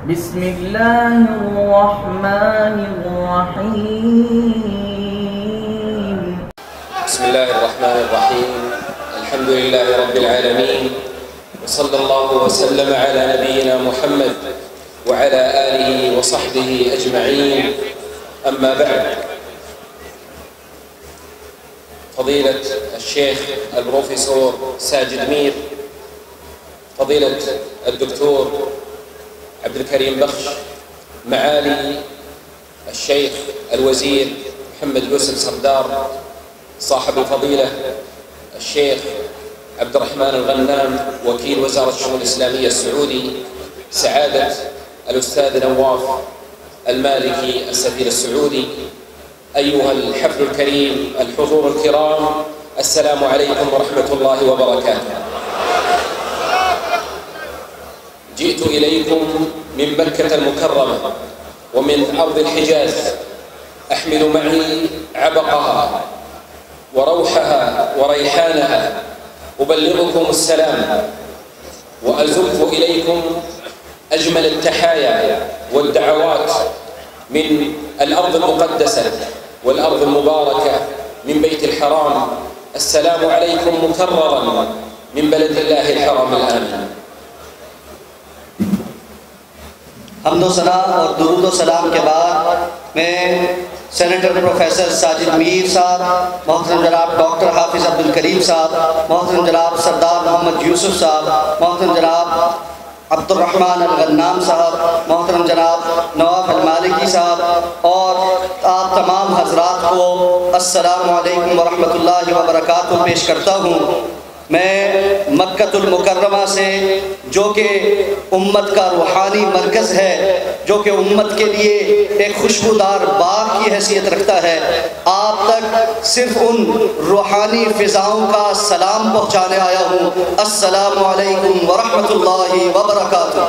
بسم الله الرحمن الرحيم. بسم الله الرحمن الرحيم. الحمد لله رب العالمين، وصلى الله وسلم على نبينا محمد وعلى آله وصحبه أجمعين. أما بعد، فضيلة الشيخ البروفيسور ساجد مير، فضيلة الدكتور عبد الكريم بخش، معالي الشيخ الوزير محمد يوسف سردار، صاحب الفضيلة الشيخ عبد الرحمن الغنام وكيل وزارة الشؤون الإسلامية السعودي، سعادة الأستاذ نواف المالكي السفير السعودي، أيها الحفل الكريم، الحضور الكرام، السلام عليكم ورحمة الله وبركاته. جئت إليكم من مكة المكرمة ومن أرض الحجاز، أحمل معي عبقها وروحها وريحانها، أبلغكم السلام وأزف إليكم أجمل التحايا والدعوات من الأرض المقدسة والأرض المباركة من بيت الحرام. السلام عليكم مكررا من بلد الله الحرام الآمن. हम्दो सलाम और दुरूद सलाम के बाद मैं सेनेटर प्रोफेसर साजिद मीर साहब, मोहतरम जनाब डॉक्टर हाफिज़ अब्दुल करीम साहब, मोहतरम जनाब सरदार मोहम्मद यूसुफ साहब, मोहतरम जनाब अब्दुल रहमान अल गन्नाम साहब, मोहतरम जनाब नवाफ अल मालिकी साहब और आप तमाम हजरात को अस्सलामु अलैकुम व रहमतुल्लाहि व बरकातुहू पेश करता हूँ। मैं मक्कतुल मुकर्रमा से, जो कि उम्मत का रूहानी मरकज़ है, जो कि उम्मत के लिए एक खुशबूदार बाग की हैसियत रखता है, आप तक सिर्फ उन रूहानी फ़िज़ाओं का सलाम पहुँचाने आया हूँ। अस्सलामु अलैकुम व रहमतुल्लाहि व बरकातुहू।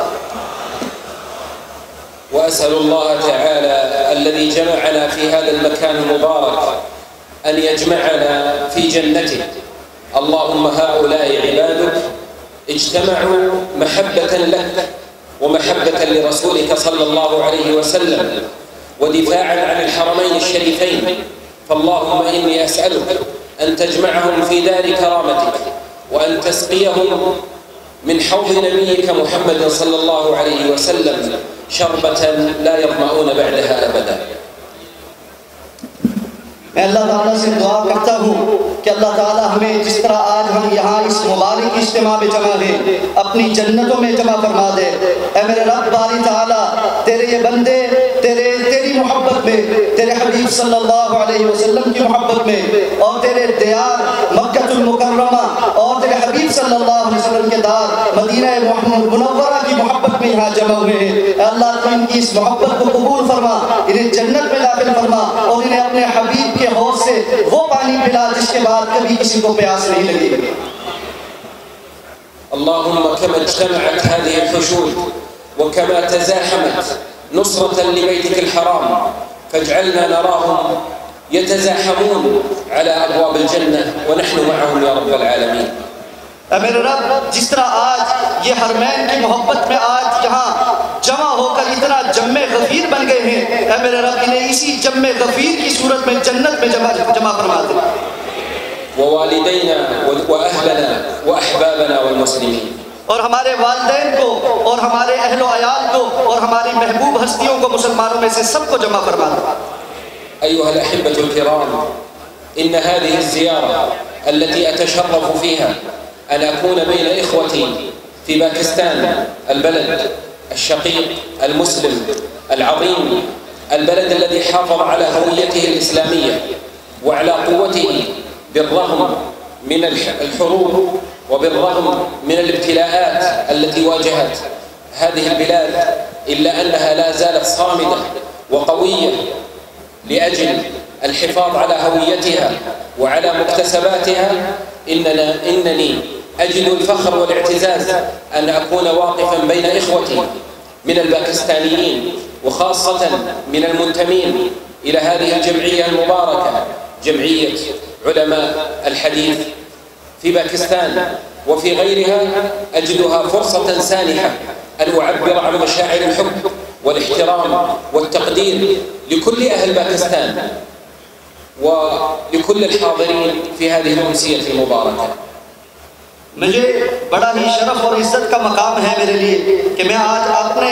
وأسأل الله تعالى الذي جمعنا في هذا المكان المبارك أن يجمعنا في جنته. اللهم هؤلاء عبادك اجتمعوا محبة لك ومحبة لرسولك صلى الله عليه وسلم ودفاعا عن الحرمين الشريفين، فاللهم إني أسألك أن تجمعهم في دار كرامتك وأن تسقيهم من حوض نبيك محمد صلى الله عليه وسلم شربة لا يظمؤون بعدها أبدا. मैं अल्लाह ताला से दुआ करता हूँ कि अल्लाह ताला हमें जिस तरह आज हम यहाँ इस मुबारक इज्तिमा में जमा हैं, अपनी जन्नतों में जमा फरमा दे। ऐ मेरे रब बारी ताला, तेरे ये बंदे तेरी मोहब्बत में, तेरे हबीब सल्लल्लाहु अलैहि वसल्लम की मोहब्बत में और तेरे दियार मक्कतुल मुकर्रमा और तेरे हबीब सल्लल्लाहु अलैहि वसल्लम के दार मदीना मुनव्वरा की मोहब्बत में यहाँ जमा हुए हैं। अल्लाह तो इनकी इस मोहब्बत को कबूल फरमा, इन्हें जन्नत में दाखिल फरमा और इन्हें अपने हबीब के हौज से वो पानी पिला जिसके बाद कभी किसी को प्यास नहीं लगेगी। اللهم كما اجتمعت هذه الحشود وكما تزاحمت نصرة لبيتك الحرام، فاجعلنا نراهم يتزاحمون على أبواب الجنة ونحن معهم يا رب العالمين. मेरे रब, जिस तरह आज ये हरमैन की मोहब्बत में आज यहाँ जमा होकर इतना जम्मे गफीर बन गए हैं, मेरे रब इन्हें इसी जम्मे गफीर की सूरत में जन्नत में जमा फरमा दे। ووالدينا وأهلنا وأحبابنا والمسلمين, और हमारे वालिदैन को और हमारे अहलो अयाल को और हमारी महबूब हस्तियों को मुसलमानों में से सबको जमा फरमा दे। أيها الأحبة الكرام، إن هذه الزيارة التي أتشرف فيها أن أكون بين إخوتي في باكستان، البلد الشقيق المسلم العظيم، البلد الذي حافظ على هويته الإسلامية وعلى قوته بالرغم من الحروب وبالرغم من الابتلاءات التي واجهت هذه البلاد، إلا أنها لا زالت صامدة وقوية لأجل الحفاظ على هويتها وعلى مكتسباتها. إنني أجد الفخر والاعتزاز أن أكون واقفا بين إخوتي من الباكستانيين وخاصة من المنتمين إلى هذه الجمعية المباركة، جمعية علماء الحديث في باكستان وفي غيرها. أجدها فرصة سانحة أن أعبر عن مشاعر الحب والاحترام والتقدير لكل أهل باكستان ولكل الحاضرين في هذه الأمسية المباركة. मुझे बड़ा ही शरफ और इज्जत का मकाम है मेरे लिए कि मैं आज अपने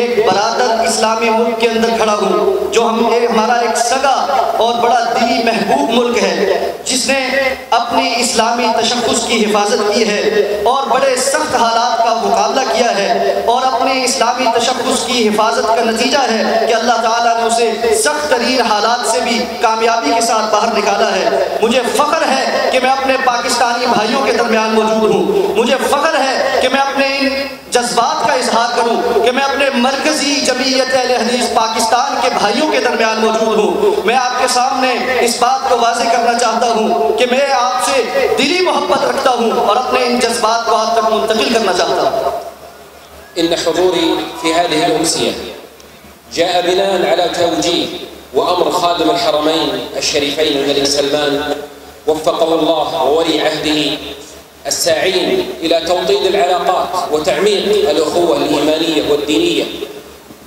एक बरादर इस्लामी मुल्क के अंदर खड़ा हूँ, जो हमारा एक सगा और बड़ा दिली महबूब मुल्क है, जिसने अपनी इस्लामी तशख़्ख़ुस की हिफाजत की है और बड़े सख्त हालात का मुकाबला किया है, और अपने इस्लामी तशख़्ख़ुस की हिफाजत का नतीजा है कि अल्लाह ताला ने उसे सख्त तरीन हालात से भी कामयाबी के साथ बाहर निकाला है। मुझे फ़ख्र है कि मैं अपने पाकिस्तानी भाइयों के दरमियान मौजूद हूँ। मुझे फ़ख्र है कि मैं अपने इन जज्बात का इजहार करूँ कि मैं अपने मरकज़ी जमीयत अहले हदीस पाकिस्तान के भाइयों के दरमियान मौजूद हूँ। मैं आपके सामने इस बात को वाज़ेह करना चाहता हूँ कि मैं आपसे दिली मोहब्बत रखता हूँ और अपने इन जज्बात को आप तक मुंतकिल करना चाहता हूँ। إن حضوري في هذه الأمسية جاء بناء على توجيه وأمر خادم الحرمين الشريفين الملك سلمان وفقه الله وولي عهده الساعين إلى توطيد العلاقات وتعميق الأخوة الإيمانية والدينية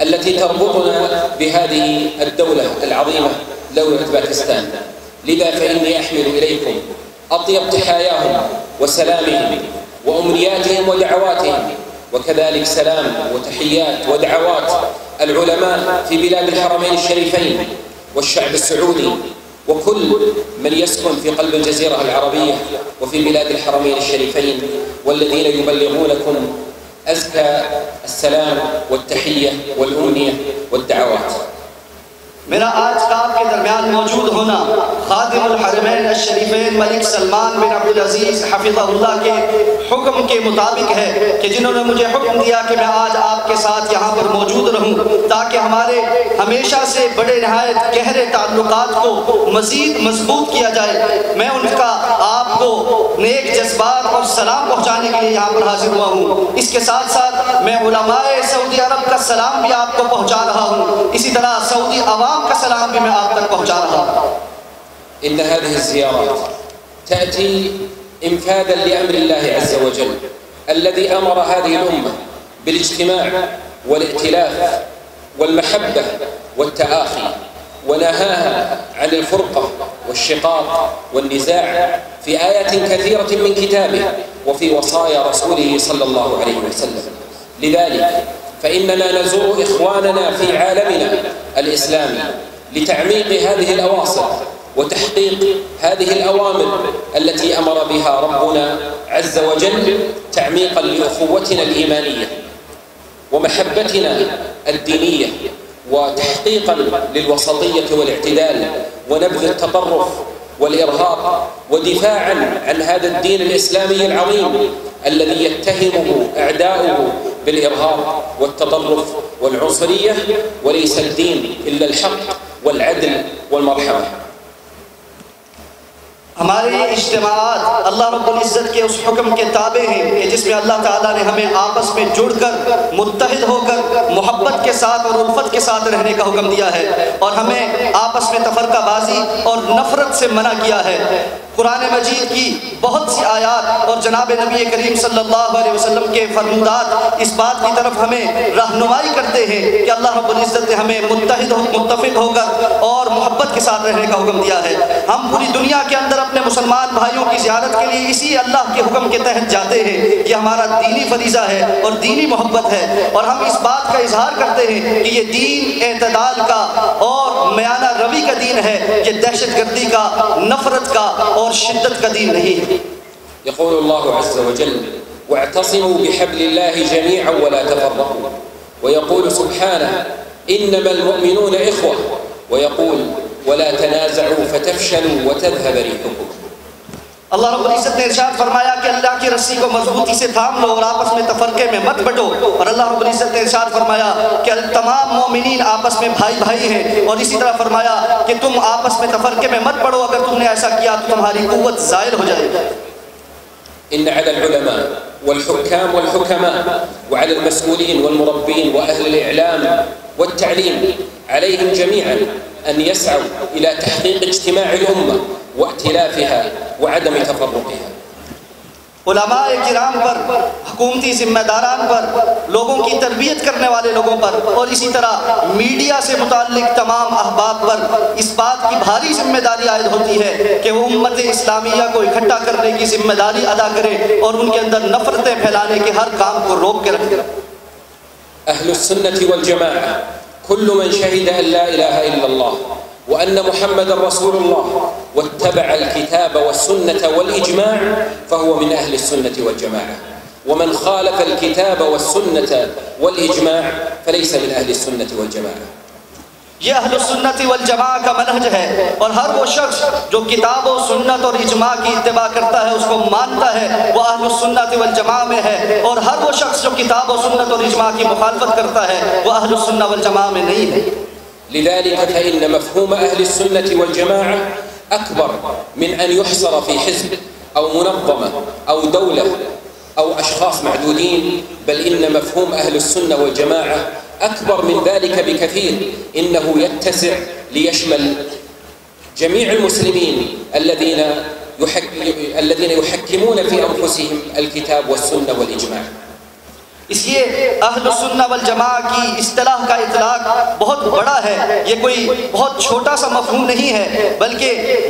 التي تربطنا بهذه الدولة العظيمة دولة باكستان. لذا فإني أحمل إليكم أطيب تحاياهم وسلامهم وأمنياتهم ودعواتهم، وكذلك سلام وتحيات ودعوات العلماء في بلاد الحرمين الشريفين والشعب السعودي وكل من يسكن في قلب الجزيرة العربية وفي بلاد الحرمين الشريفين، والذين يبلغونكم أزكى السلام والتحية والأمنية والدعوات. मेरा आज का आपके दरमियान मौजूद होना खादिमुल हरमैन शरीफैन मलिक सलमान बिन अब्दुल अजीज़ हफिज़हुल्लाह के हुक्म के मुताबिक है कि जिन्होंने मुझे हुक्म दिया कि मैं आज आपके साथ यहाँ पर मौजूद रहूँ, ताकि हमारे हमेशा से बड़े नहायत गहरे ताल्लुकात को मज़ीद मजबूत किया जाए। मैं उनका आपको नेक जज्बात और सलाम पहुँचाने के लिए यहाँ पर हाजिर हुआ हूँ। इसके साथ साथ मैं उलमाए सऊदी अरब का सलाम भी आपको पहुँचा रहा हूँ, इसी तरह सऊदी अवाम का सलाम भी मैं आप तक पहुँचा रहा हूँ। إن هذه الزيارات تأتي إنفاذا لأمر الله عز وجل الذي أمر هذه الأمة بالاجتماع والائتلاف والمحبة والتآخي، ونهاها عن الفرقة والشقاق والنزاع في آيات كثيرة من كتابه وفي وصايا رسوله صلى الله عليه وسلم. لذلك فإننا نزور إخواننا في عالمنا الإسلامي لتعميق هذه الأواصر وتحقيق هذه الأوامر التي أمر بها ربنا عز وجل تعميقا لأخوتنا الإيمانية ومحبتنا الدينية وتحقيقا للوسطية والاعتدال ونبذ التطرف والإرهاب ودفاعا عن هذا الدين الإسلامي العظيم الذي يتهمه أعداؤه بالإرهاب والتطرف والعنصرية، وليس الدين إلا الحق والعدل والمرحمة. हमारे इज्तिमाआत अल्लाह रब्बुल इज़्ज़त के उस हुक्म के ताबे हैं कि जिसमें अल्लाह ताला ने हमें आपस में जुड़कर मुत्तहिद होकर मोहब्बत के साथ और उल्फत के साथ रहने का हुक्म दिया है, और हमें आपस में तफरकाबाजी और नफरत से मना किया है। कुरान मजीद की बहुत सी आयात और जनाब नबी करीम सल्लल्लाहु अलैहि वसल्लम के फरमात इस बात की तरफ हमें रहनुमाई करते हैं कि अल्लाह रब्बुल इज़्ज़त ने हमें मुत्तफिक होकर और मोहब्बत के साथ रहने का हुक्म दिया है। हम पूरी दुनिया के अंदर अपने मुसलमान भाइयों की ज़ियारत के लिए इसी अल्लाह के हुक्म के तहत जाते हैं। ये हमारा दीनी फरीज़ा है और दीनी मोहब्बत है, और हम इस बात का इजहार करते हैं कि ये दीन एतदाल का और मयाना रवि का दीन है, ये दहशतगर्दी का, नफरत का और शिद्दत का दीन नहीं है। يقول الله عز وجل واعتصموا بحبل الله جميعا ولا تفرقوا، ويقول سبحانه إنما المؤمنون إخوة، ويقول ولا تنازعوا فتفشلوا وتذهب ريحكم। अल्लाह रब्बुल इज़्ज़त ने इरशाद फरमाया कि अल्लाह की रस्सी को मजबूती से थाम लो और आपस में तफरके में मत बटो, और अल्लाह रब्बुल इज़्ज़त ने इरशाद फरमाया कि तमाम मोमिनीन आपस में भाई भाई हैं, और इसी तरह फरमाया कि तुम आपस में तफरके में मत पड़ो, अगर तुमने ऐसा किया तो तुम्हारी कुव्वत ज़ायल हो जाएगी। إن على العلماء والحكام والحكماء وعلى المسؤولين والمربين وأهل الإعلام والتعليم عليهم جميعا أن يسعوا إلى تحقيق اجتماع الأمة وائتلافها وعدم تفرقها. उलमाए किराम पर, हुकूमती जिम्मेदारान पर, लोगों की तरबियत करने वाले लोगों पर और इसी तरह मीडिया से मुताल्लिक तमाम अहबाब पर इस बात की भारी जिम्मेदारी आयद होती है कि वो उम्मत इस्लामिया को इकट्ठा करने की जिम्मेदारी अदा करे और उनके अंदर नफरतें फैलाने के हर काम को रोक के रखे। अहलुस्सुन्नति वल जमाअह कुल्लु मन शहिद अन ला इलाहा इल्लल्लाह व अन्न मुहम्मदन रसूलुल्लाह वत्तबअ अल-किताब वस्सुन्नत वल-इज्माअ फहुव मिन अहलिस्सुन्नति वल जमाअह व मन खालफ अल-किताब वस्सुन्नत वल-इज्माअ फलैस मिन अहलिस्सुन्नति वल जमाअह। ये अहलुस्सुन्नति वल जमाअह का मनहज है और हर वो शख्स जो किताब और सुन्नत और इज्मा की इत्तिबा करता है, उसको मानता है, वो अहलुस्सुन्नति वल जमाअह में है। और हर वो शख्स जो किताब और सुन्नत और इज्मा की मुखालफत करता है, वो अहलुस्सुन्नह वल जमाअह में नहीं है। लिज़ालिक फ़इन्न मफ़हूम अहलिस्सुन्नति वल जमाअह अकबर मिन अन युहसर फ़ी हिज़्ब औ मुनज़्ज़मा औ दौला औ अशख़ास मअदूदीन बल इन्न मफ़हूम अहलिस्सुन्नह वल जमाअह أكبر من ذلك بكثير إنه يتسع ليشمل جميع المسلمين الذين يحكمون في أنفسهم الكتاب والسنة والإجماع। इसलिए अहलुस्सुन्नह वल जमाअह की इस्तिलाह का इतलाक बहुत बड़ा है। ये कोई बहुत छोटा सा मफहूम नहीं है, बल्कि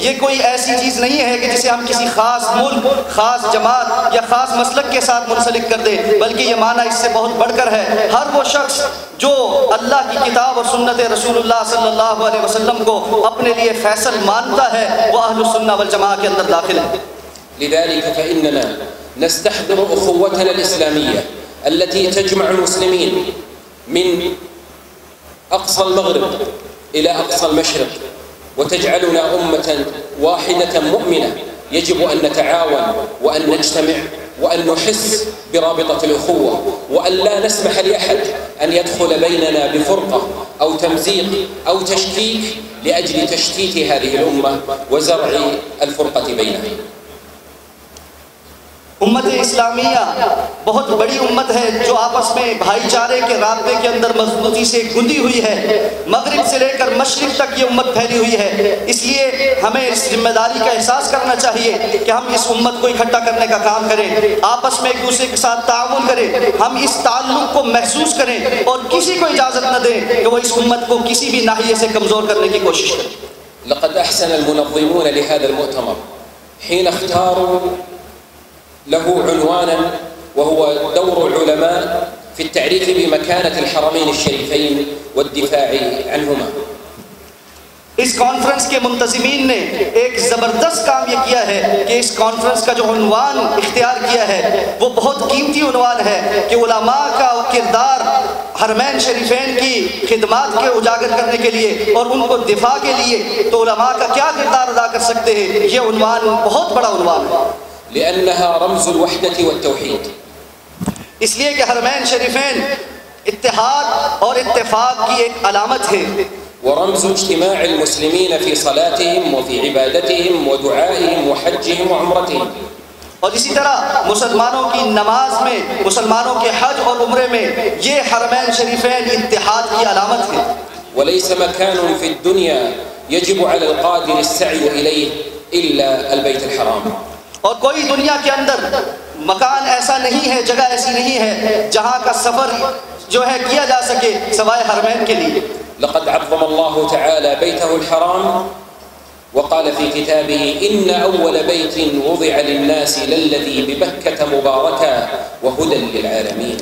ये कोई ऐसी चीज़ नहीं है कि जिसे हम किसी ख़ास मुल्क, ख़ास जमात या ख़ास मसलक के साथ मुंसलिक कर दे, बल्कि ये माना इससे बहुत बढ़कर है। हर वो शख्स जो अल्लाह की किताब और सुन्नत रसूलुल्लाह सल्लल्लाहु अलैहि वसल्लम को अपने लिए फैसल मानता है, वो अहलुस्सुन्नह वल जमाअह के अंदर दाखिल है। लिज़ालिक फ़इन्नना नस्तहदिरु उख़ुव्वतना अल-इस्लामिय्या التي تجمع المسلمين من أقصى المغرب إلى أقصى المشرق وتجعلنا أمة واحدة مؤمنة. يجب أن نتعاون وأن نجتمع وأن نحس برابطة الأخوة وأن لا نسمح لأحد أن يدخل بيننا بفرقة أو تمزيق أو تشكيك لأجل تشتيت هذه الأمة وزرع الفرقة بينها. उम्मत इस्लामिया बहुत बड़ी उम्मत है जो आपस में भाईचारे के रास्ते के अंदर मजबूती से गुंदी हुई है। मगरिब से लेकर मशरिक तक ये उम्मत फैली हुई है। इसलिए हमें इस जिम्मेदारी का एहसास करना चाहिए कि हम इस उम्मत को इकट्ठा करने का काम करें, आपस में एक दूसरे के साथ ताउन करें, हम इस ताल्लुक को महसूस करें और किसी को इजाज़त न दें कि वो इस उम्मत को किसी भी नाहिये से कमज़ोर करने की कोशिश करें। लक़द अहसन अल-मुनज़्ज़िमून लिहाज़ा अल-मुअतमर हीन इख्तारू له عنوانا وهو دور العلماء في التعريف بمكانة الحرمين الشريفين والدفاع عنهما. इस कॉन्फ्रेंस के मुंतज़िमीन ने एक ज़बरदस्त काम ये किया है कि इस कॉन्फ्रेंस का जो उन्वान इख्तियार किया है वो बहुत कीमती उन्वान है कि उलमा का किरदार हरमैन शरीफैन की खिदमात के उजागर करने के लिए और उनको दिफा के लिए तो उलमा का क्या किरदार अदा कर सकते हैं। ये उन्वान बहुत बड़ा उन्वान है। لأنها رمز الوحدة والتوحيد. इसलिए कि हरमैन शरीफैन इत्तेहाद और इत्तेफाक की एक अलामत है। ورمز اجتماع المسلمين في صلاتهم وفي عبادتهم ودعائهم وحجهم وعمرتهم. और इसी तरह मुसलमानों की नमाज में, मुसलमानों के हज और उम्रे में ये हरमैन शरीफैन इत्तेहाद की अलामत है। وليس مكان في الدنيا يجب على القادر السعي إليه إلا البيت الحرام. और कोई दुनिया के अंदर मकान ऐसा नहीं है, जगह ऐसी नहीं है जहाँ का सफ़र जो है किया जा सके सवाए हरमैन के लिए। लक़द अज़्ज़म अल्लाहु तआला बैतहु अल-हराम वक़ाल फ़ी किताबिही इन्न अव्वल बैतिन वुज़िअ लिन्नासि लल्लज़ी बिबक्कत मुबारकन व हुदन लिलआलमीन।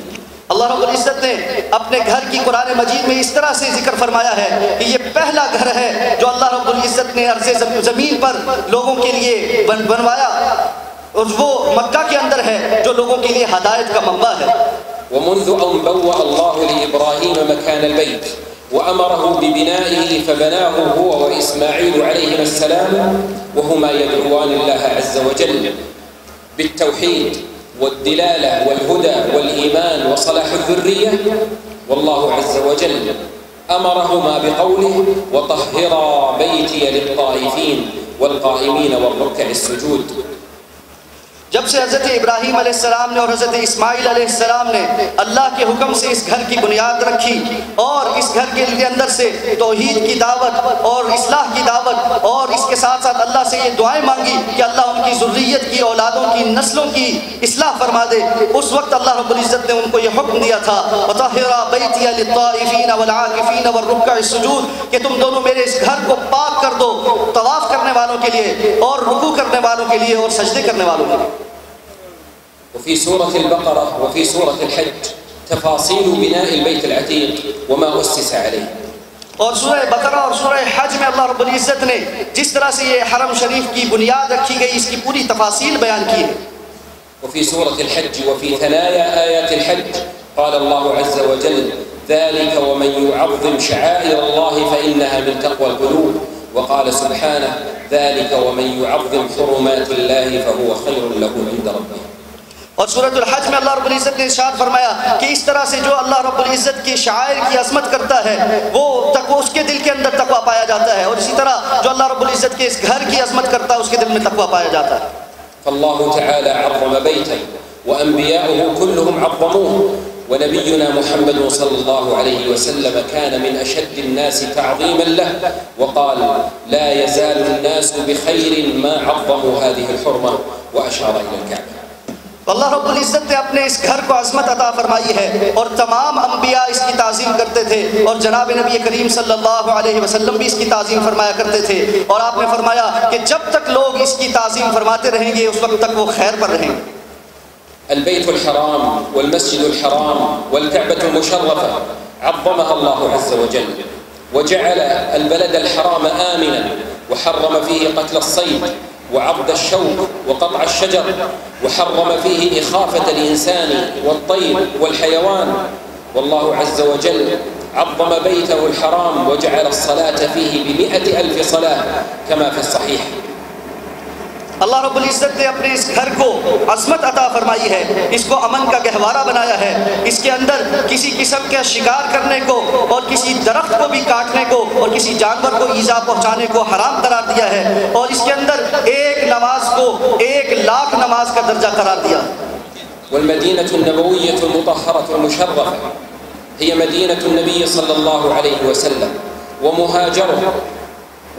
अल्लाह रब्बुल इज़्ज़त ने अपने घर की कुरान मजीद में इस तरह से जिक्र फरमाया है कि ये पहला घर है जो अल्लाह रब्बुल इज़्ज़त ने अर्ज़े ज़मीन पर लोगों के लिए बनवाया और वो मक्का के अंदर है जो लोगों के लिए हदायत का मंबा है। ومنذ أن بوأ الله لإبراهيم مكان البيت وأمره ببنائه فبناه هو وإسماعيل عليهما السلام وهما يدعوان الله عز وجل بالتوحيد والدلالة والهدى والإيمان وصلاح الذرية. والله عز وجل أمرهما بقوله وطهرا بيتي للطائفين والقائمين والركع السجود. जब से हज़रत इब्राहीम अलैहिस्सलाम ने और हज़रत इस्माइल अलैहिस्सलाम ने अल्लाह के हुक्म से इस घर की बुनियाद रखी और इस घर के अंदर से तौहीद की दावत और इस्लाह की दावत और इसके साथ साथ अल्लाह से ये दुआएं मांगी कि अल्लाह उनकी ज़ुर्रियत की, औलादों की, नस्लों की इस्लाह फरमा दे, उस वक्त अल्लाह रब्बुल इज़्ज़त ने उनको ये हुक्म दिया था वतहिरा बैतिया लित्ताइफीन वल आकिफीन वर रुक्का सुजूद कि तुम दोनों मेरे इस घर को पाक कर दो तवाफ करने वालों के लिए और रुकू करने वालों के लिए और सजदे करने वालों के लिए। وفي سورة البقرة وفي سورة الحج تفاصيل بناء البيت العتيق وما أسس عليه. और सूरह बकरा और सूरह हज में अल्लाह रब्बुल इज़्ज़त ने जिस तरह से ये हरम शरीफ की बुनियाद रखी गई इसकी पूरी तफासील बयान की है। وفي سورة الحج وفي ثنايا آيات الحج قال الله عز وجل ذلك ومن يعظم شعائر الله فإنها من تقوى القلوب وقال سبحانه ذلك ومن يعظم حرمات الله فهو خير له عند ربه. और सूरतुल हज में अल्लाह रब्बुल इज़्ज़त ने इरशाद फरमाया कि इस तरह से जो अल्लाह रब्बुल इज़्ज़त की शायर की अज़मत करता है वो तक़वा उसके दिल के अंदर तक़वा पाया जाता है और इसी तरह जो अल्लाह रब्बुल इज़्ज़त के इस घर की अज़मत करता है उसके दिल में तक़वा पाया जाता है। فالله تعالى عظم بيته وأنبياؤه كلهم عظموه ونبينا محمد صلى الله عليه وسلم كان من أشد الناس تعظيما له وقال لا يزال الناس بخير ما عظموا هذه الحرمة وأشار إلى الكعبة. अल्लाह रब्बुल इज़्ज़त ने अपने इस घर को अज़मत अता फरमाई है और तमाम अंबिया इसकी ताज़ीम करते थे और जनाब नबी करीम सल्लल्लाहु अलैहि वसल्लम भी इसकी ताज़ीम फरमाया करते थे और आपने फरमाया कि जब तक लोग इसकी ताज़ीम फरमाते रहेंगे उस वक्त तक वो खैर पर रहेंगे। البيت الحرام والمسجد الحرام والكعبة المشرفة عظمها الله عز وجل وجعل البلد الحرام آمنا وحرم فيه قتل الصيد وعض الشوك وقطع الشجر وحرم فيه إخافة الإنسان والطير والحيوان والله عز وجل عظم بيته الحرام وجعل الصلاة فيه ب100,000 صلاة كما في الصحيح. अल्लाह रब्बुल इज़्ज़त ने अपने इस घर को अज़मत अता फरमाई है, इसको अमन का गहवारा बनाया है, इसके अंदर किसी किस्म के शिकार करने को और किसी दरख्त को भी काटने को और किसी जानवर को ईज़ा पहुँचाने को हराम करार दिया है और इसके अंदर एक नमाज को 1,00,000 नमाज का दर्जा करार दिया। والمدينة النبوية المطهرة المشرفة هي مدينة النبي صلى الله عليه وسلم ومهاجره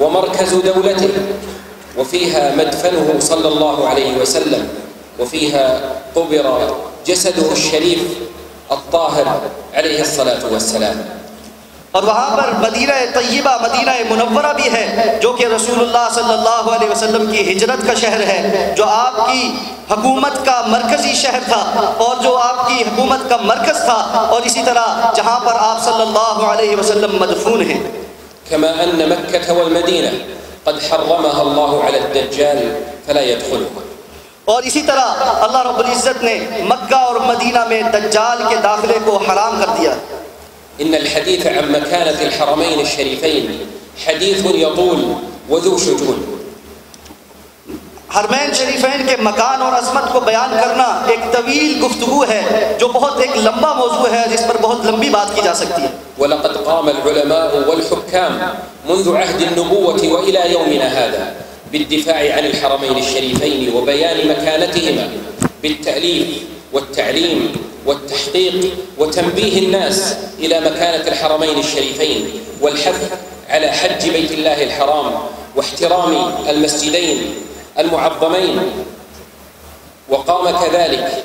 ومركز دولته وفيها مدفنه صلى الله عليه وسلم وفيها قبر جسده الشريف الطاهر عليه الصلاة والسلام. और वहाँ पर मदीना तय्यबा मदीना मुनव्वरा भी है जो कि रसूलुल्लाह सल्लल्लाहु अलैहि वसल्लम की हिजरत का शहर है, जो आपकी हुकूमत का मरकज़ी शहर था और जो आपकी हुकूमत का मरकज़ था और इसी तरह जहाँ पर आप सल्लल्लाहु अलैहि वसल्लम मदफून हैं। كما أن مكة والمدينة قد حرمها الله على الدجال فلا يدخلها. और इसी तरह अल्लाह रब्बुल इज़्ज़त ने मक्का और मदीना में दज्जाल के दाखिले को हराम कर दिया। إن الحديث عن مكانة الحرمين الشريفين حديث يطول وذو شجون. हरमैन शरीफैन के मकान और अज़मत को बयान करना एक तवील गुफ्तगू है जो बहुत एक लंबा मौजू है जिस पर बहुत लंबी बात की जा सकती है। ولقد قام العلماء والحكام منذ عهد النبوة وإلى يومنا هذا بالدفاع عن الحرمين الشريفين وبيان مكانتهما بالتأليف والتعليم والتحقيق وتنبيه الناس إلى مكانة الحرمين الشريفين والحث على حج بيت الله الحرام واحترام المسجدين المعظمين. وقام كذلك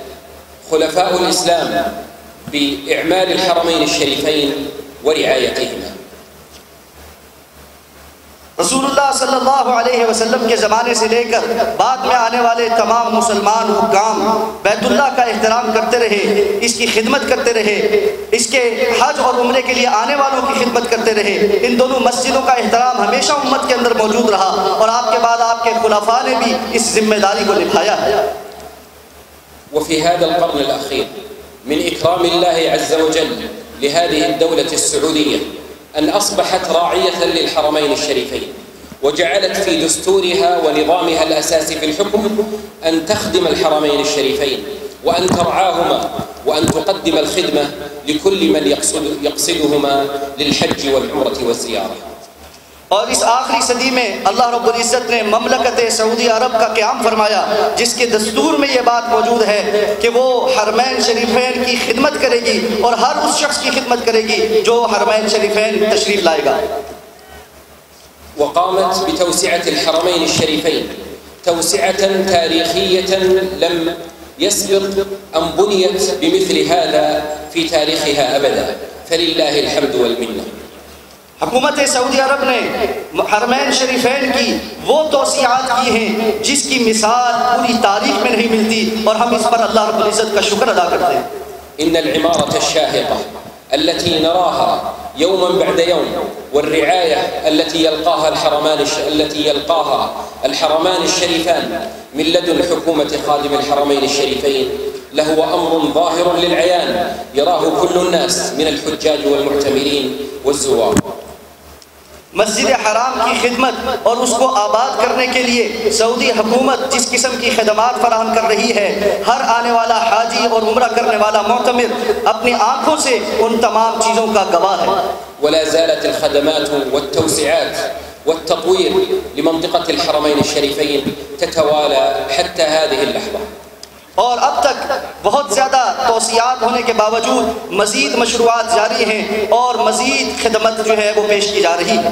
خلفاء الإسلام بإعمال الحرمين الشريفين ورعايتهما. रसूलुल्लाह सल्लल्लाहु अलैहि वसल्लम के ज़माने से लेकर बाद में आने वाले तमाम मुसलमान हुक्काम बैतुल्लाह का एहतराम करते रहे, इसकी खिदमत करते रहे, इसके हज और उम्रे के लिए आने वालों की खिदमत करते रहे। इन दोनों मस्जिदों का एहतराम हमेशा उम्मत के अंदर मौजूद रहा और आपके बाद आपके खुलाफा ने भी इस जिम्मेदारी को निभाया है। وفي هذا القرن الأخير من إكرام الله عز وجل لهذه الدولة السعودية أن أصبحت راعية للحرمين الشريفين وجعلت في دستورها ونظامها الأساسي في الحكم أن تخدم الحرمين الشريفين وأن ترعاهما وأن تقدم الخدمة لكل من يقصدهما للحج والعمرة والزيارة. और इस आखिरी सदी में अल्लाह रब्बुल इज़्ज़त ने ममलकत सऊदी अरब का क़याम फरमाया, जिसके दस्तूर में ये बात मौजूद है कि वो हरमैन शरीफैन की खिदमत करेगी और हर उस शख्स की खिदमत करेगी जो हरमैन शरीफैन तशरीफ़ लाएगा। وقامت بتوسعة الحرمين الشريفين توسعة تاريخية لم يسبق أن بنيت بمثل هذا في تاريخها أبدا، فلله الحمد والمنة। हुकूमत सऊदी अरब ने हरमैन शरीफैन की वो तोसियात की हैं जिसकी मिसाल पूरी तारीख में नहीं मिलती, और हम इस पर अल्लाह रब्बुल इज़्ज़त का शुक्र अदा करते हैं। إن العمارة الشاهقة التي نراها يوما بعد يوم والرعاية التي يلقاها الحرمان الشريفان من لدن حكومة خادم الحرمين الشريفين لهو أمر ظاهر للعيان يراه كل الناس من الحجاج والمعتمرين والزوار। मस्जिद हराम की खिदमत और उसको आबाद करने के लिए सऊदी हुकूमत जिस किस्म की खदमात फराहम कर रही है, हर आने वाला हाजी और उम्रा करने वाला मोतमिर अपनी आँखों से उन तमाम चीज़ों का गवाह है। ولا زالت الخدمات والتوسعات والتطوير لمنطقة الحرمين الشريفين تتوالى حتى هذه اللحظة। और अब तक बहुत ज़्यादा तोसियात होने के बावजूद मज़ीद मशरूआत जारी हैं और मज़ीद खिदमत जो है वो पेश की जा रही है।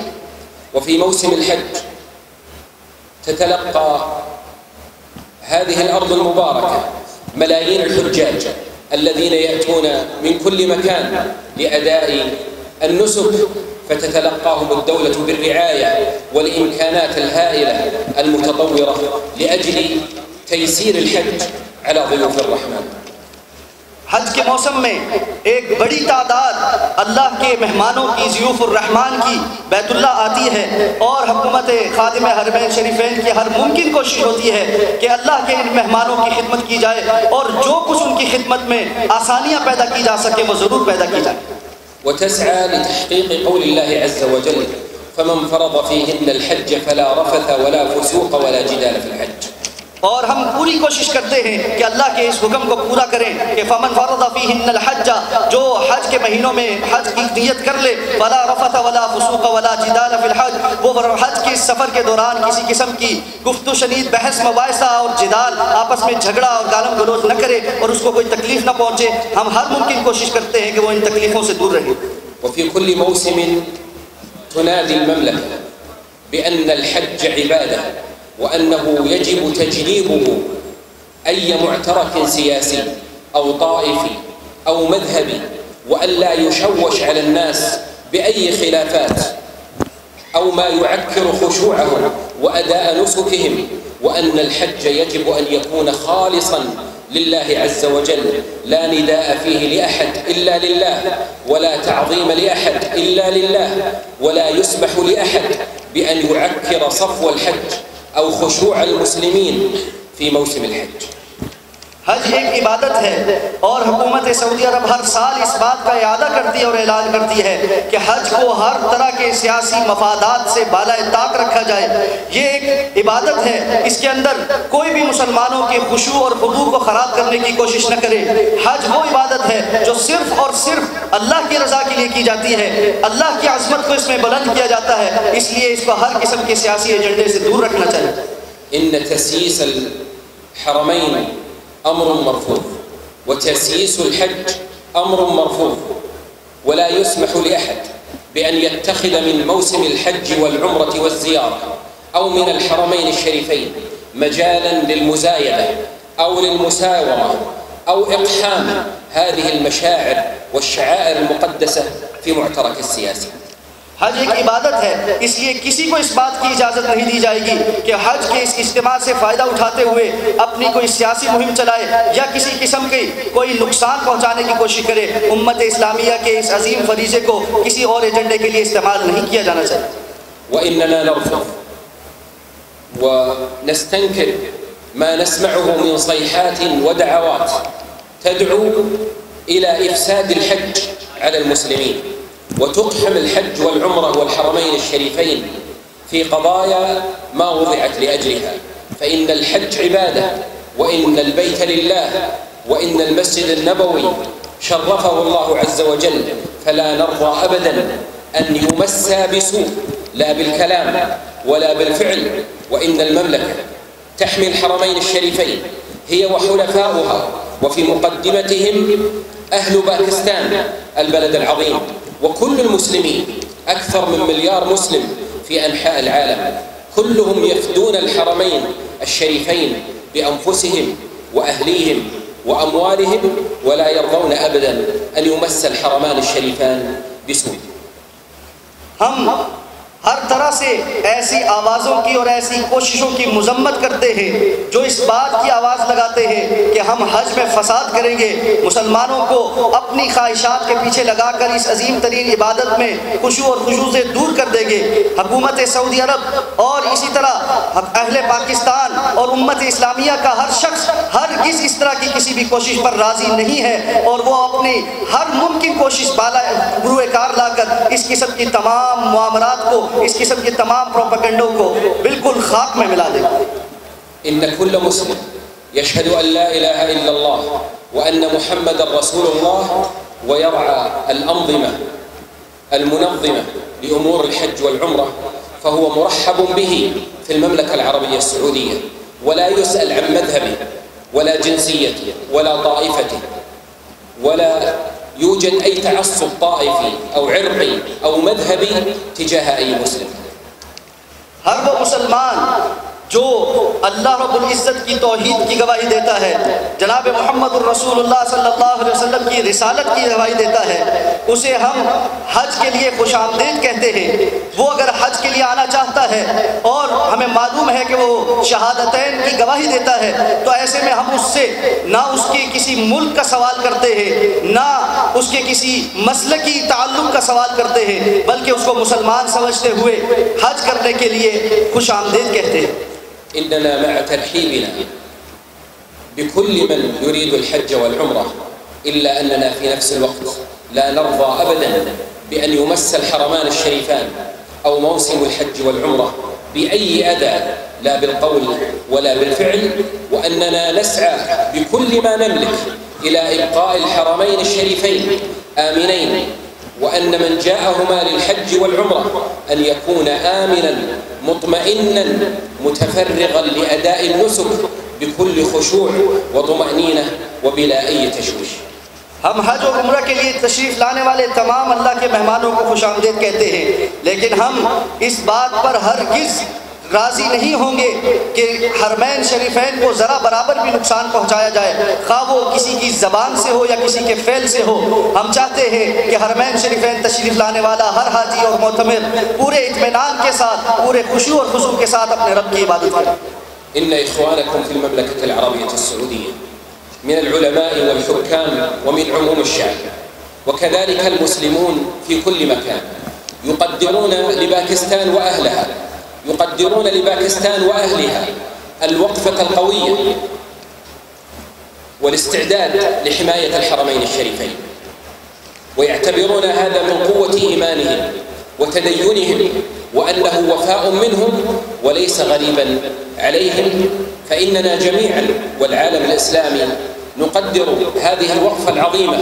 وفي موسم الحج تتلقى هذه الأرض المباركة ملايين الحجاج الذين يأتون من كل مكان لأداء النسك، فتتلقاهم الدولة بالرعاية والإمكانات الهائلة المتطورة لأجل تيسير الحج على ضيوف الرحمن। हज के मौसम में एक बड़ी तादाद अल्लाह के मेहमानों की ज़ियूफ़ुर रहमान की बैतुल्लाह आती है, और हुकूमत खादिम हरमैन शरीफैन की हर मुमकिन कोशिश होती है कि अल्लाह के इन मेहमानों की खिदमत की जाए और जो कुछ उनकी खिदमत में आसानियाँ पैदा की जा सके वो ज़रूर पैदा की जाए। وتسعى لتحقيق قول الله عز وجل فمن فرض فيهن الحج فلا رفث ولا فسوق ولا جدال في الحج। और हम पूरी कोशिश करते हैं कि अल्लाह के इस हुक्म को पूरा करें कि फमन फरद फीहिन्नल हज्ज, जो हज के महीनों में हज की नियत कर ले, वला रफथ वला फुसूक वला जिदाल फिल हज, वो हज के इस सफ़र के दौरान किसी किस्म की गुफ्तु शनीद बहस मबाइसा और जिदाल, आपस में झगड़ा और गालम गलोच न करे और उसको कोई तकलीफ न पहुँचे। हम हर मुमकिन कोशिश करते हैं कि वो इन तकलीफ़ों से दूर रहे। وفي كل موسم تنادي المملكة بأن الحج عبادة وأنه يجب تجنيبه أي معترك سياسي أو طائفي أو مذهبي، وأن لا يشوش على الناس بأي خلافات أو ما يعكر خشوعهم وأداء نسكهم، وأن الحج يجب أن يكون خالصا لله عز وجل، لا نداء فيه لأحد إلا لله، ولا تعظيم لأحد إلا لله، ولا يسمح لأحد بأن يعكر صفو الحج أو خشوع المسلمين في موسم الحج। हज एक इबादत है और हुकूमत सऊदी अरब हर साल इस बात का इयादा करती है और ऐलान करती है कि हज को हर तरह के सियासी मफादात से बालाए ताक रखा जाए। ये एक इबादत है, इसके अंदर कोई भी मुसलमानों के खुशू और खुदू को ख़राब करने की कोशिश न करे। हज वो इबादत है जो सिर्फ़ और सिर्फ अल्लाह की रज़ा के लिए की जाती है, अल्लाह की अज़मत को इसमें बुलंद किया जाता है, इसलिए इसको हर किस्म के सियासी एजेंडे से दूर रखना चाहिए। إن تأسيس الحرمين أمر مرفوض، وتأسيس الحج أمر مرفوض، ولا يسمح لأحد بأن يتخذ من موسم الحج والعمرة والزيارة أو من الحرمين الشريفين مجالا للمزايدة أو للمساومة أو إقحام هذه المشاعر والشعائر المقدسة في معترك السياسي। हज एक इबादत है, इसलिए किसी को इस बात की इजाज़त नहीं दी जाएगी कि हज के इस इज्तिमा से फ़ायदा उठाते हुए अपनी कोई सियासी मुहिम चलाए या किसी किस्म के कोई नुकसान पहुंचाने की कोशिश करे। उम्मत इस्लामिया के इस अजीम फरीज़े को किसी और एजेंडे के लिए इस्तेमाल नहीं किया जाना चाहिए। وإننا نرفض ونستنكر ما نسمعه من صيحات ودعوات تدعو إلى إفساد الحج على المسلمين وتقحم الحج والعمرة والحرمين الشريفين في قضايا ما وضعت لأجلها، فإن الحج عبادة، وإن البيت لله، وإن المسجد النبوي شرفه الله عز وجل، فلا نرضى أبدا أن يمسى بسوء لا بالكلام ولا بالفعل، وإن المملكة تحمي الحرمين الشريفين هي وحلفاؤها، وفي مقدمتهم أهل باكستان البلد العظيم وكل المسلمين، أكثر من 1 مليار مسلم في أنحاء العالم، كلهم يفدون الحرمين الشريفين بأنفسهم وأهليهم وأموالهم، ولا يرضون أبدا أن يمس الحرمان الشريفان بسوء. हम हर तरह से ऐसी आवाज़ों की और ऐसी कोशिशों की मजम्मत करते हैं जो इस बात की आवाज़ लगाते हैं कि हम हज में फसाद करेंगे, मुसलमानों को अपनी ख्वाहिशात के पीछे लगाकर इस अजीम तरीन इबादत में खुशू और खुशू से दूर कर देंगे। हुकूमत सऊदी अरब और इसी तरह अहले पाकिस्तान और उम्मत इस्लामिया का हर शख्स हरगिज़ इस तरह की किसी भी कोशिश पर राज़ी नहीं है, और वो अपनी हर मुमकिन कोशिश बुरुए कार लाकर इस किस्म की तमाम मुआमरात को, इस किस्म के तमाम प्रोपेगेंडों को बिल्कुल खाक में मिला देगा। इन कुल्ल मुस्लिम यशहदु अन ला इलाहा इल्लल्लाह व अन्न मुहम्मदर रसूलुल्लाह व यरअ अल-अंज़िमा المنظمة لأمور الحج والعمرة فهو مرحب به في المملكة العربية السعودية، ولا يسأل عن مذهبه ولا جنسيته ولا طائفته، ولا يوجد أي تعصب طائفي أو عرقي أو مذهبي تجاه أي مسلم. हर वो मुसलमान जो अल्लाह रब्बुल इज़्ज़त की तौहीद की गवाही देता है, जनाब मोहम्मद रसूलुल्लाह सल्लल्लाहु अलैहि वसल्लम की रिसालत की गवाही देता है, उसे हम हज के लिए खुशामदीद कहते हैं। वो अगर हज के लिए आना चाहता है और हमें मालूम है कि वो शहादतैन की गवाही देता है, तो ऐसे में हम उससे ना उसके किसी मुल्क का सवाल करते हैं, ना उसके किसी मसलकी ताल्लुक़ का सवाल करते हैं, बल्कि उसको मुसलमान समझते हुए हज करने के लिए खुशामदीद कहते हैं। إننا مع ترحيبنا بكل من يريد الحج والعمرة، إلا أننا في نفس الوقت لا نرضى أبدا بأن يمس الحرمان الشريفان أو موسم الحج والعمرة بأي أذى، لا بالقول ولا بالفعل، وأننا نسعى بكل ما نملك إلى إبقاء الحرمين الشريفين آمنين، وأن من جاءهما للحج والعمرة أن يكون آمنا مطمئنا متفرغا لأداء النسك بكل خشوع وطمأنينة وبلا أي تشويش. हम हज और उम्रा के लिए तशरीफ़ लाने वाले तमाम अल्लाह के मेहमानों को खुशामदीद कहते हैं, लेकिन हम इस बात पर हरगिज़ राज़ी नहीं होंगे कि हरमैन शरीफैन को ज़रा बराबर भी नुकसान पहुँचाया जाए, खा वो किसी की ज़बान से हो या किसी के फ़ेल से हो। हम चाहते हैं कि हरमैन शरीफैन तशरीफ़ लाने वाला हर हाजी और मोतमिर पूरे इत्मीनान के साथ, पूरे खुशू और खुशू के साथ अपने रब की इबादत करें। إن إخوانكم في المملكة العربية السعودية من العلماء والحكام ومن عموم الشعب، وكذلك المسلمون في كل مكان، يقدرون لباكستان وأهلها، يقدرون لباكستان وأهلها الوقفة القوية والاستعداد لحماية الحرمين الشريفين، ويعتبرون هذا من قوة إيمانهم وتدينهم، وأنه وفاء منهم وليس غريبا عليهم. فإننا جميعا والعالم الإسلامي نقدر هذه الوقفة العظيمة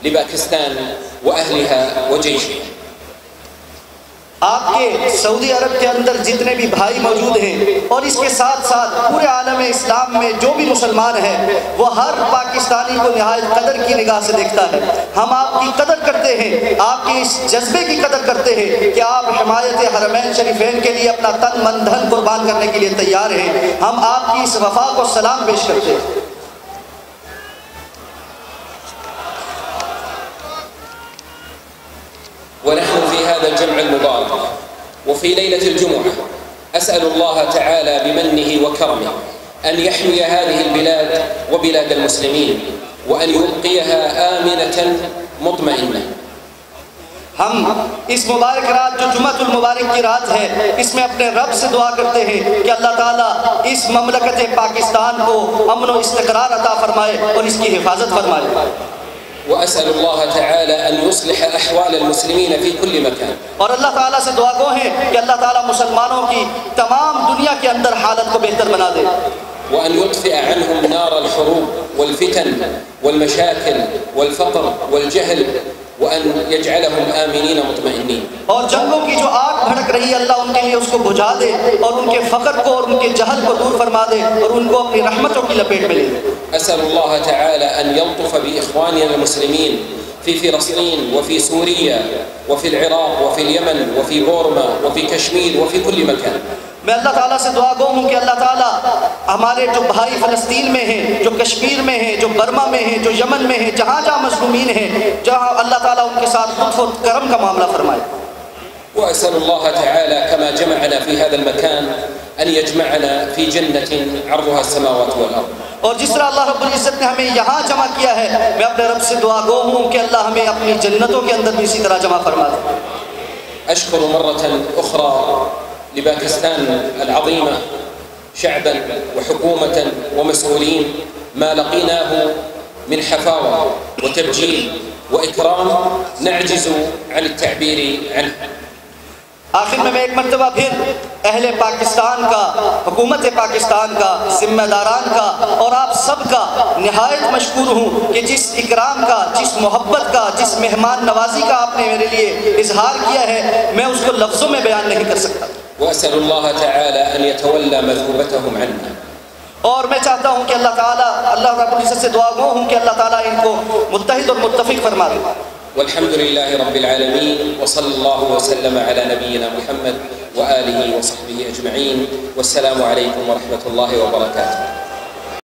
لباكستان وأهلها وجيشها. आपके सऊदी अरब के अंदर जितने भी भाई मौजूद हैं और इसके साथ साथ पूरे आलम इस्लाम में जो भी मुसलमान हैं, वो हर पाकिस्तानी को निहायत कदर की निगाह से देखता है। हम आपकी कदर करते हैं, आपके इस जज्बे की कदर करते हैं कि आप हिमायत हरमैन शरीफैन के लिए अपना तन मन धन कुर्बान करने के लिए तैयार हैं। हम आपकी इस वफा को सलाम पेश करते हैं। ونحن في هذا الجمع المبارك وفي ليلة الجمعة أسأل الله تعالى بمنه وكرمه أن يحمي هذه البلاد وبلاد المسلمين وأن يبقيها آمنة مطمئنة. हम इस मुबारक रात जो जुम्मतुल मुबारक की रात है, इसमें अपने रब से दुआ करते हैं कि अल्लाह ताला इस ममलकत पाकिस्तान को अमन व इस्तिक़रार अता फरमाए और इसकी हिफाजत फरमाए। وأسأل الله تعالى أن يصلح أحوال المسلمين في كل مكان. और अल्लाह ताला से दुआ गो है कि अल्लाह ताला मुसलमानों की तमाम दुनिया के अंदर हालत को बेहतर बना दे। وأن يطفئ عنهم نار الحروب والفتن والمشاكل والفقر والجهل وأن يجعلهم آمنين مطمئنين. और जंगों की जो आग भड़क रही है अल्लाह उनके लिए उसको बुझा दे और उनके फ़क़र को और उनके जहल को दूर फरमा दे और उनको अपनी रहमतों की लपेट में ले ले. أسأل الله تعالى أن يلطف بإخواننا المسلمين في فلسطين وفي سوريا وفي العراق وفي اليمن وفي بورما وفي كشمير وفي كل مكان. मैं अल्लाह ताला से दुआ गो हूँ कि अल्लाह ताला हमारे जो भाई फ़लस्तीन में हैं, जो कश्मीर में हैं, जो बर्मा में हैं, जो यमन में हैं, जहाँ जहाँ मज़लूमीन हैं, जहाँ अल्लाह ताला उनके साथ लुत्फ़ और करम का मामला फरमाए. وأسأل الله تعالى كما جمعنا في هذا المكان أن يجمعنا في جنة عرضها السماوات والأرض. और जिस तरह अल्लाह रब्बुल इज़्ज़त ने हमें यहाँ जमा किया है, मैं अपने रब से दुआ गो हूँ कि अल्लाह हमें अपनी जन्नतों के अंदर भी इसी तरह जमा फरमा दे. أشكر مرة أخرى لباكستان العظيمة شعبا وحكومة ومسؤولين ما لقيناه من حفاوة وتبجيل وإكرام نعجز عن التعبير عنه. आखिर में मैं एक मरतबा फिर अहले पाकिस्तान का, हुकूमत पाकिस्तान का, ज़िम्मेदारान का और आप सब का निहायत मशकूर हूँ कि जिस इकराम का, जिस मोहब्बत का, जिस मेहमान नवाजी का आपने मेरे लिए इजहार किया है, मैं उसको लफ्ज़ों में बयान नहीं कर सकता. وأسأل الله تعالى أن يتولى مثوبتهم عنا. और मैं चाहता हूँ कि अल्लाह ताला, अल्लाह रब्बुल इज़्ज़त से दुआ गो हूँ कि अल्लाह ताला इनको मुत्तहिद और मुत्तफ़िक़ फरमा दे. والحمد لله رب العالمين وصلى الله وسلم على نبينا محمد وآله وصحبه أجمعين والسلام عليكم ورحمة الله وبركاته.